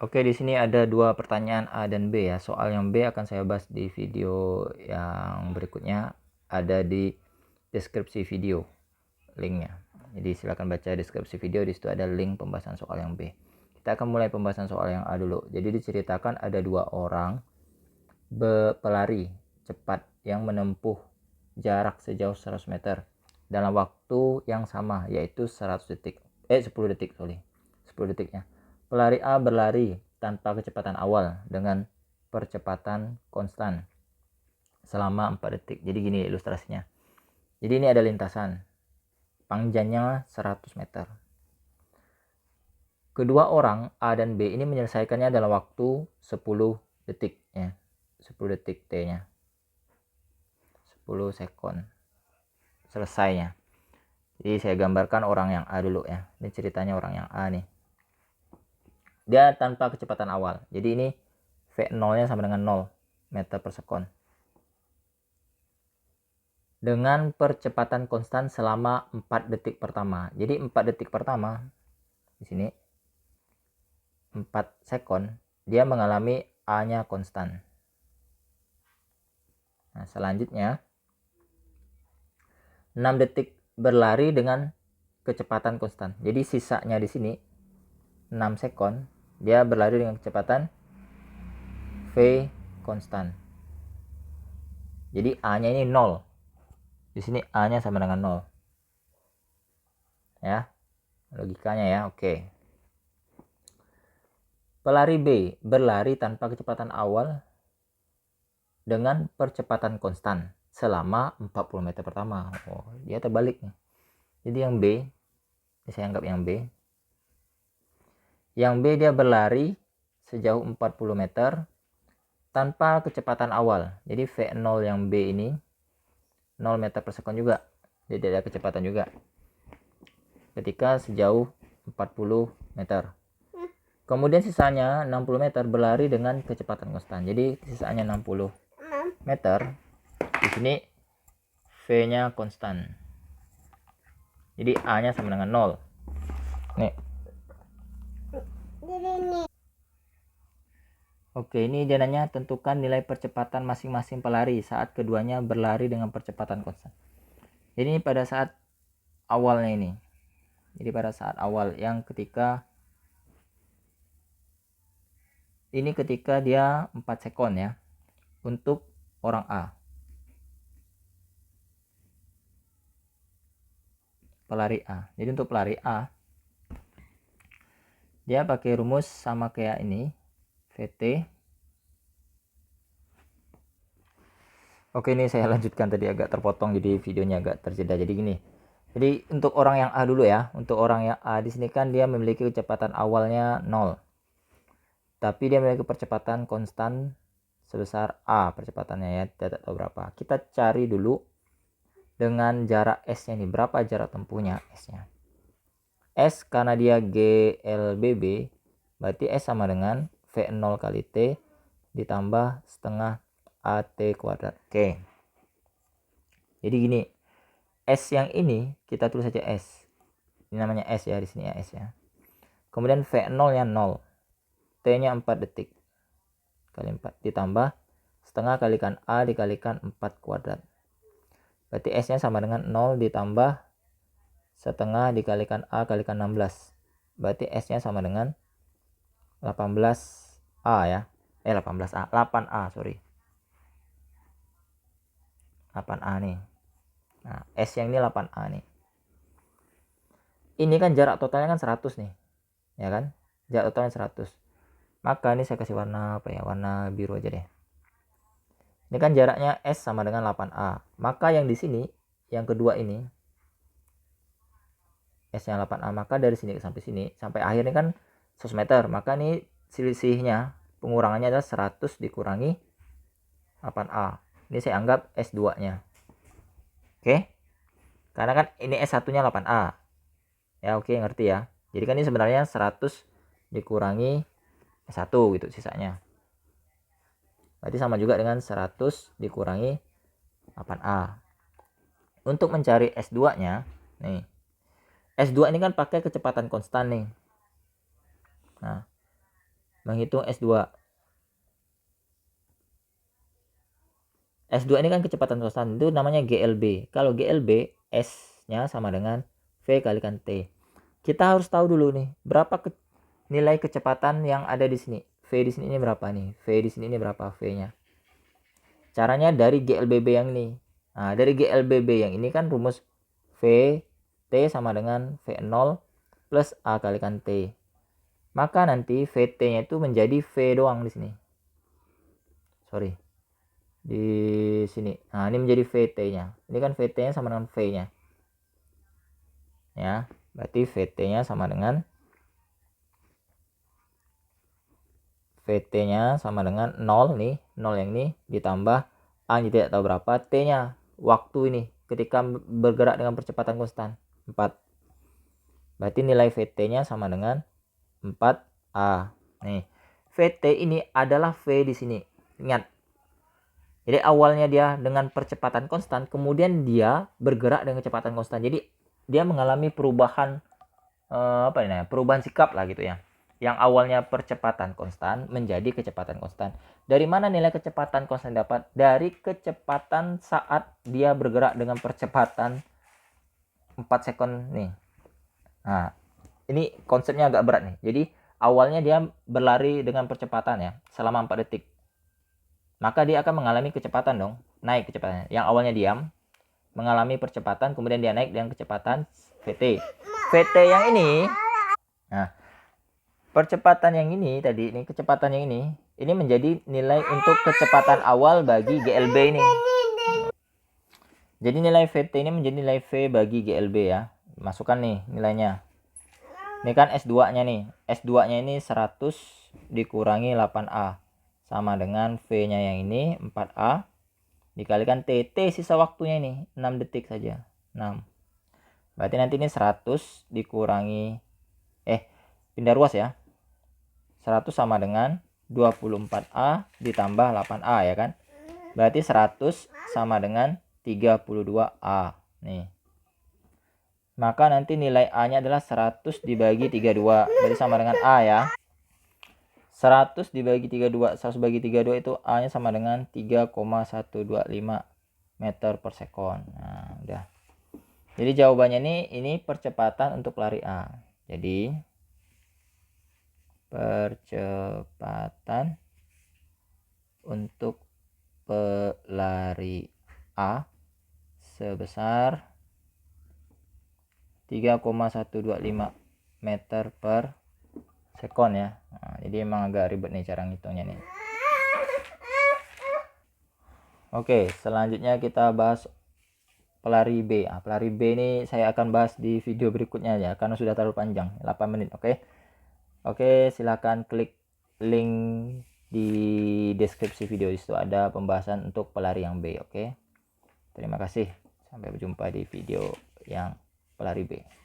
Oke, di sini ada dua pertanyaan A dan B ya. Soal yang B akan saya bahas di video yang berikutnya. Ada di deskripsi video linknya. Jadi silakan baca deskripsi video, di situ ada link pembahasan soal yang B. Kita akan mulai pembahasan soal yang A dulu. Jadi diceritakan ada dua orang pelari cepat yang menempuh jarak sejauh 100 meter dalam waktu yang sama, yaitu 10 detik, 10 detiknya. Pelari A berlari tanpa kecepatan awal dengan percepatan konstan selama 4 detik. Jadi gini ilustrasinya. Jadi ini ada lintasan, panjangnya 100 meter. Kedua orang A dan B ini menyelesaikannya dalam waktu 10 detik ya. 10 detik T-nya. 10 sekon selesainya. Jadi saya gambarkan orang yang A dulu ya. Ini ceritanya orang yang A nih. Dia tanpa kecepatan awal. Jadi ini V0-nya sama dengan 0 meter per sekon. Dengan percepatan konstan selama 4 detik pertama. Jadi 4 detik pertama di sini 4 sekon dia mengalami A-nya konstan. Nah, selanjutnya 6 detik berlari dengan kecepatan konstan. Jadi sisanya di sini 6 sekon dia berlari dengan kecepatan V konstan. Jadi A-nya ini 0. Di sini A-nya sama dengan 0. Ya. Logikanya ya, oke. Pelari B berlari tanpa kecepatan awal dengan percepatan konstan selama 40 meter pertama. Oh, dia terbalik nih. Jadi yang B, saya anggap yang B. Yang B dia berlari sejauh 40 meter tanpa kecepatan awal. Jadi V0 yang B ini 0 meter per sekon juga. Jadi ada kecepatan juga. Ketika sejauh 40 meter. Kemudian sisanya 60 meter berlari dengan kecepatan konstan. Jadi sisanya 60 meter. Di sini V-nya konstan. Jadi A-nya sama dengan 0. Nih. Oke, ini dia nanya tentukan nilai percepatan masing-masing pelari saat keduanya berlari dengan percepatan konstan. Jadi pada saat awalnya ini. Jadi pada saat awal yang ketika dia 4 sekon ya untuk orang A. Pelari A. Jadi untuk pelari A dia pakai rumus sama kayak ini. VT. Oke, ini saya lanjutkan, tadi agak terpotong jadi videonya agak terjeda. Jadi gini. Jadi untuk orang yang A dulu ya. Untuk orang yang A di sini kan dia memiliki kecepatan awalnya 0. Tapi dia memiliki percepatan konstan sebesar A percepatannya ya. Tidak tahu berapa. Kita cari dulu dengan jarak S-nya ini. Berapa jarak tempuhnya S-nya? S karena dia GLBB berarti S sama dengan V0 kali T ditambah setengah AT kuadrat. Oke. Jadi gini, S yang ini kita tulis saja S. Ini namanya S ya, di sini ya S ya. Kemudian V0-nya 0. T-nya 4 detik. Kali 4 ditambah setengah kalikan A dikalikan 4 kuadrat. Berarti S-nya sama dengan 0 ditambah setengah dikalikan A kalikan 16. Berarti S-nya sama dengan 18A ya. 18A, 8A, sorry. 8A nih. Nah, S yang ini 8A nih. Ini kan jarak totalnya kan 100 nih. Ya kan? Jarak totalnya 100. Maka ini saya kasih warna apa ya? Warna biru aja deh. Ini kan jaraknya S sama dengan 8A. Maka yang di sini, yang kedua ini S-nya 8A, maka dari sini sampai sini sampai akhirnya kan 100 meter. Maka ini selisihnya pengurangannya adalah 100 dikurangi 8A. Ini saya anggap S2-nya. Oke? Karena kan ini S1-nya 8A. Ya, oke, ngerti ya. Jadi kan ini sebenarnya 100 dikurangi S1 gitu sisanya. Berarti sama juga dengan 100 dikurangi 8A. Untuk mencari S2-nya, nih. S2 ini kan pakai kecepatan konstan nih. Nah, menghitung S2. S2 ini kan kecepatan konstan, itu namanya GLB. Kalau GLB, S-nya sama dengan V kalikan T. Kita harus tahu dulu nih, berapa nilai kecepatan yang ada di sini. V di sini ini berapa nih? V di sini ini berapa V-nya? Caranya dari GLBB yang ini. Nah, dari GLBB yang ini kan rumus V T sama dengan V0 plus A kalikan T. Maka nanti VT-nya itu menjadi V doang di sini. Sorry. Di sini. Nah, ini menjadi VT-nya. Ini kan VT-nya sama dengan V-nya. Ya, berarti VT-nya sama dengan VT-nya sama dengan 0 nih. 0 yang ini ditambah A-nya tidak tahu berapa, T-nya waktu ini ketika bergerak dengan percepatan konstan 4. Berarti nilai VT-nya sama dengan 4A. Nih, VT ini adalah V di sini. Ingat. Jadi awalnya dia dengan percepatan konstan, kemudian dia bergerak dengan kecepatan konstan. Jadi dia mengalami perubahan perubahan sikap lah gitu ya. Yang awalnya percepatan konstan menjadi kecepatan konstan. Dari mana nilai kecepatan konstan dapat? Dari kecepatan saat dia bergerak dengan percepatan 4 sekon nih. Nah, ini konsepnya agak berat nih. Jadi awalnya dia berlari dengan percepatan ya selama 4 detik. Maka dia akan mengalami kecepatan dong, naik kecepatannya. Yang awalnya diam, mengalami percepatan, kemudian dia naik dengan kecepatan VT. VT yang ini, nah percepatan yang ini tadi, ini kecepatan yang ini menjadi nilai untuk kecepatan awal bagi GLB ini. Jadi nilai VT ini menjadi nilai V bagi GLB ya. Masukkan nih nilainya. Ini kan S2-nya nih. S2-nya ini 100 dikurangi 8A. Sama dengan V-nya yang ini 4A. Dikalikan T. T sisa waktunya ini 6 detik saja. 6. Berarti nanti ini 100 dikurangi. Pindah ruas ya. 100 sama dengan 24A ditambah 8A ya kan. Berarti 100 sama dengan 32A. Nih. Maka nanti nilai A-nya adalah 100 dibagi 32. Berarti sama dengan A ya. 100 dibagi 32, 100 bagi 32 itu A-nya sama dengan 3,125 meter per sekon. Nah, udah. Jadi jawabannya ini percepatan untuk pelari A. Jadi percepatan untuk pelari A sebesar 3,125 meter per sekon ya. Nah, jadi emang agak ribet nih cara ngitungnya nih. Oke, selanjutnya kita bahas pelari B. Pelari B ini saya akan bahas di video berikutnya ya, karena sudah terlalu panjang, 8 menit. Oke, silakan klik link di deskripsi video, itu ada pembahasan untuk pelari yang B. Oke, terima kasih, sampai berjumpa di video yang pelari B.